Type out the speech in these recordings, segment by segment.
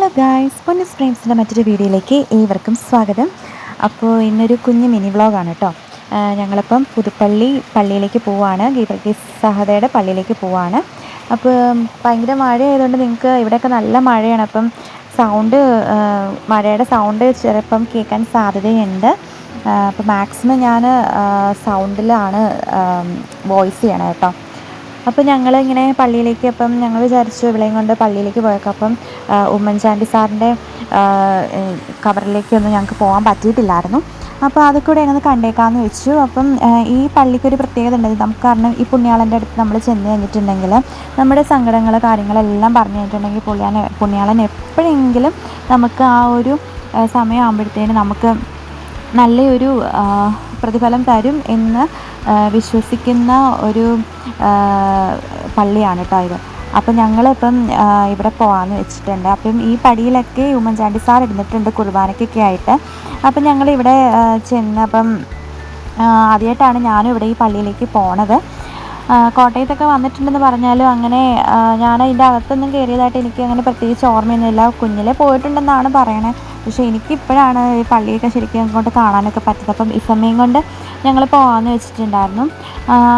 Hello guys, Ponnoos ഫ്രെയിംസിൻ്റെ മറ്റൊരു വീഡിയോയിലേക്ക് ഏവർക്കും സ്വാഗതം. അപ്പോൾ ഇന്നൊരു കുഞ്ഞ് മിനി വ്ളോഗാണ് കേട്ടോ. ഞങ്ങളിപ്പം പുതുപ്പള്ളി പള്ളിയിലേക്ക് പോവുകയാണ്, ഗീവർഗീസ് സഹോദരയുടെ പള്ളിയിലേക്ക് പോവുകയാണ്. അപ്പോൾ ഭയങ്കര മഴയായതുകൊണ്ട് നിങ്ങൾക്ക് ഇവിടെയൊക്കെ നല്ല മഴയാണ്. അപ്പം മഴയുടെ സൗണ്ട് ചിലപ്പം കേൾക്കാൻ സാധ്യതയുണ്ട്. അപ്പോൾ മാക്സിമം ഞാൻ സൗണ്ടിലാണ് വോയിസ് ചെയ്യണം കേട്ടോ. അപ്പോൾ ഞങ്ങളിങ്ങനെ പള്ളിയിലേക്ക്, അപ്പം ഞങ്ങൾ വിചാരിച്ചു ഇവിടെയും കൊണ്ട് പള്ളിയിലേക്ക് പോയേക്കാം. അപ്പം ഉമ്മൻചാണ്ടി സാറിൻ്റെ കബറിലേക്കൊന്നും ഞങ്ങൾക്ക് പോകാൻ പറ്റിയിട്ടില്ലായിരുന്നു. അപ്പോൾ അതൊക്കെ അങ്ങനെ കണ്ടേക്കാമെന്ന് വെച്ചു. അപ്പം ഈ പള്ളിക്കൊരു പ്രത്യേകത ഉണ്ട് നമുക്ക്. കാരണം ഈ പുണ്യാളൻ്റെ അടുത്ത് നമ്മൾ ചെന്ന് കഴിഞ്ഞിട്ടുണ്ടെങ്കിൽ നമ്മുടെ സങ്കടങ്ങൾ കാര്യങ്ങളെല്ലാം പറഞ്ഞു കഴിഞ്ഞിട്ടുണ്ടെങ്കിൽ പുണ്യാളൻ എപ്പോഴെങ്കിലും നമുക്ക് ആ ഒരു സമയമാകുമ്പോഴത്തേന് നമുക്ക് നല്ലൊരു പ്രതിഫലം തരും എന്ന് വിശ്വസിക്കുന്ന ഒരു പള്ളിയാണ് കേട്ടോ ഇത്. അപ്പം ഞങ്ങളിപ്പം ഇവിടെ പോകാമെന്ന് വെച്ചിട്ടുണ്ട്. അപ്പം ഈ പടിയിലൊക്കെ ഉമ്മൻചാണ്ടി സാർ ഇരുന്നിട്ടുണ്ട് കുർബാനയ്ക്കൊക്കെ ആയിട്ട്. അപ്പം ഞങ്ങളിവിടെ ചെന്നപ്പം ആദ്യമായിട്ടാണ് ഞാനും ഇവിടെ ഈ പള്ളിയിലേക്ക് പോണത്. കോട്ടയത്തൊക്കെ വന്നിട്ടുണ്ടെന്ന് പറഞ്ഞാലും അങ്ങനെ ഞാൻ അതിൻ്റെ അകത്തൊന്നും കയറിയതായിട്ട് എനിക്ക് അങ്ങനെ പ്രത്യേകിച്ച് ഓർമ്മയൊന്നുമില്ല. കുഞ്ഞിലെ പോയിട്ടുണ്ടെന്നാണ് പറയണത്. പക്ഷേ എനിക്കിപ്പോഴാണ് ഈ പള്ളിയൊക്കെ ശരിക്കും അങ്ങോട്ട് കാണാനൊക്കെ പറ്റുന്നത്. അപ്പം ഈ സമയം കൊണ്ട് ഞങ്ങൾ പോകാമെന്ന് വെച്ചിട്ടുണ്ടായിരുന്നു.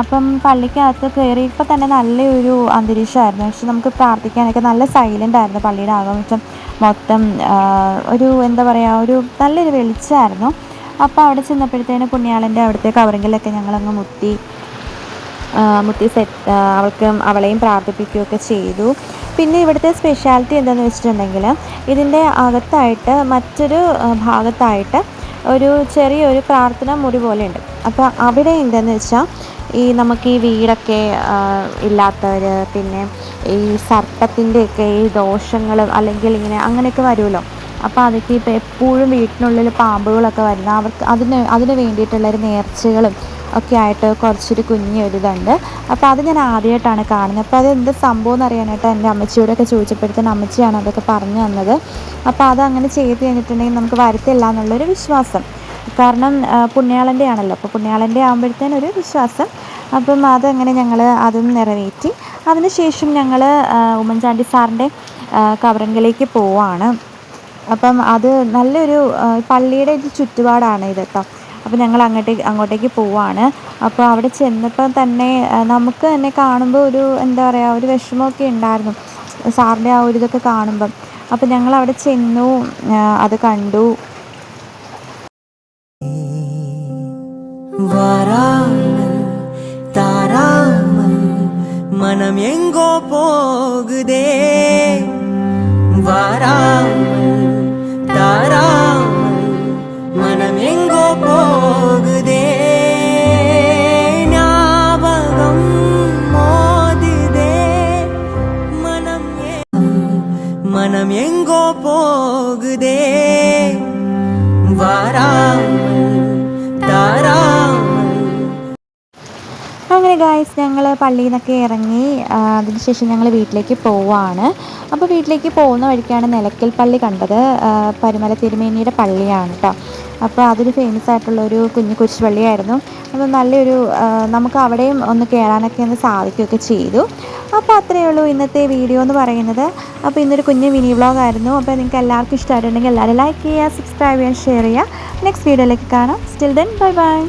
അപ്പം പള്ളിക്കകത്ത് കയറിയപ്പോൾ തന്നെ നല്ലൊരു അന്തരീക്ഷമായിരുന്നു. പക്ഷെ നമുക്ക് പ്രാർത്ഥിക്കാനൊക്കെ നല്ല സൈലൻ്റ് ആയിരുന്നു. പള്ളിയുടെ ആഘോഷം മൊത്തം ഒരു എന്താ പറയുക, ഒരു നല്ലൊരു വെളിച്ചമായിരുന്നു. അപ്പോൾ അവിടെ ചെന്നപ്പോഴത്തേന് പുണ്യാളൻ്റെ അവിടുത്തെ കവറിങ്ങിലൊക്കെ ഞങ്ങളങ്ങ് മുത്തി അവളെയും പ്രാർത്ഥിപ്പിക്കുകയൊക്കെ ചെയ്തു. പിന്നെ ഇവിടുത്തെ സ്പെഷ്യാലിറ്റി എന്താണെന്ന് വെച്ചിട്ടുണ്ടെങ്കിൽ ഇതിൻ്റെ അകത്തായിട്ട് മറ്റൊരു ഭാഗത്തായിട്ട് ഒരു ചെറിയൊരു പ്രാർത്ഥന മുറി പോലെയുണ്ട്. അപ്പോൾ അവിടെ എന്താണെന്ന് വെച്ചാൽ നമുക്ക് ഈ വീടൊക്കെ ഇല്ലാത്തവർ, പിന്നെ ഈ സർപ്പത്തിൻ്റെയൊക്കെ ഈ ദോഷങ്ങൾ അല്ലെങ്കിൽ ഇങ്ങനെ അങ്ങനെയൊക്കെ വരുമല്ലോ. അപ്പോൾ അതൊക്കെ ഇപ്പോൾ എപ്പോഴും വീട്ടിനുള്ളിൽ പാമ്പുകളൊക്കെ വരുന്ന അവർക്ക് അതിന് വേണ്ടിയിട്ടുള്ളൊരു നേർച്ചകളും ഒക്കെ ആയിട്ട് കുറച്ചൊരു കുഞ്ഞൊരിതുണ്ട്. അപ്പോൾ അത് ഞാൻ ആദ്യമായിട്ടാണ് കാണുന്നത്. അപ്പോൾ അത് എന്ത് സംഭവം എന്ന് അറിയാനായിട്ട് എൻ്റെ അമ്മച്ചിയോടൊക്കെ ചോദിച്ചപ്പോഴത്തേന് അമ്മച്ചിയാണ് അതൊക്കെ പറഞ്ഞു തന്നത്. അപ്പോൾ അതങ്ങനെ ചെയ്ത് കഴിഞ്ഞിട്ടുണ്ടെങ്കിൽ നമുക്ക് വരത്തില്ല എന്നുള്ളൊരു വിശ്വാസം. കാരണം പുണ്യാളൻ്റെ ആണല്ലോ, അപ്പോൾ പുണ്യാളൻ്റെ ആകുമ്പോഴത്തേനൊരു വിശ്വാസം. അപ്പം അതങ്ങനെ ഞങ്ങൾ അതും നിറവേറ്റി. അതിനുശേഷം ഞങ്ങൾ ഉമ്മൻചാണ്ടി സാറിൻ്റെ കബറിങ്കിലേക്ക് പോവാണ്. അപ്പം അത് നല്ലൊരു പള്ളിയുടെ ഒരു ചുറ്റുപാടാണ് ഇത് കേട്ടോ. അപ്പോൾ ഞങ്ങൾ അങ്ങോട്ടേക്ക് പോവാണ്. അപ്പോൾ അവിടെ ചെന്നപ്പോൾ തന്നെ നമുക്ക് തന്നെ കാണുമ്പോൾ ഒരു എന്താ പറയുക, ഒരു വിഷമമൊക്കെ ഉണ്ടായിരുന്നു സാറിൻ്റെ ആ ഒരു ഇതൊക്കെ കാണുമ്പം. അപ്പോൾ ഞങ്ങൾ അവിടെ ചെന്നു, അത് കണ്ടു. മനം എങ്കോ പോകുതേ മനം എങ്കോ പോകുതേ ஞாபகம் மோதுதே மனம் எங்கோ போகுதே അങ്ങനെ ഗായ്സ് ഞങ്ങൾ പള്ളിയിൽ നിന്നൊക്കെ ഇറങ്ങി അതിനുശേഷം ഞങ്ങൾ വീട്ടിലേക്ക് പോവുകയാണ്. അപ്പോൾ വീട്ടിലേക്ക് പോകുന്ന വഴിക്കാണ് നിലയ്ക്കൽ പള്ളി കണ്ടത്. പരുമല തിരുമേനിയുടെ പള്ളിയാണ് കേട്ടോ. അപ്പോൾ അതൊരു ഫേമസ് ആയിട്ടുള്ളൊരു കുഞ്ഞു കുരിശ് പള്ളിയായിരുന്നു. അപ്പോൾ നല്ലൊരു നമുക്ക് അവിടെയും ഒന്ന് കയറാനൊക്കെ ഒന്ന് സാധിക്കുകയൊക്കെ ചെയ്തു. അപ്പോൾ അത്രയേ ഉള്ളൂ ഇന്നത്തെ വീഡിയോ എന്ന് പറയുന്നത്. അപ്പോൾ ഇന്നൊരു കുഞ്ഞു മിനി വ്ളോഗായിരുന്നു. അപ്പോൾ നിങ്ങൾക്ക് എല്ലാവർക്കും ഇഷ്ടമായിട്ടുണ്ടെങ്കിൽ എല്ലാവരും ലൈക്ക് ചെയ്യുക, സബ്സ്ക്രൈബ് ചെയ്യുക, ഷെയർ ചെയ്യുക. നെക്സ്റ്റ് വീഡിയോയിലേക്ക് കാണാം. Still then bye bye.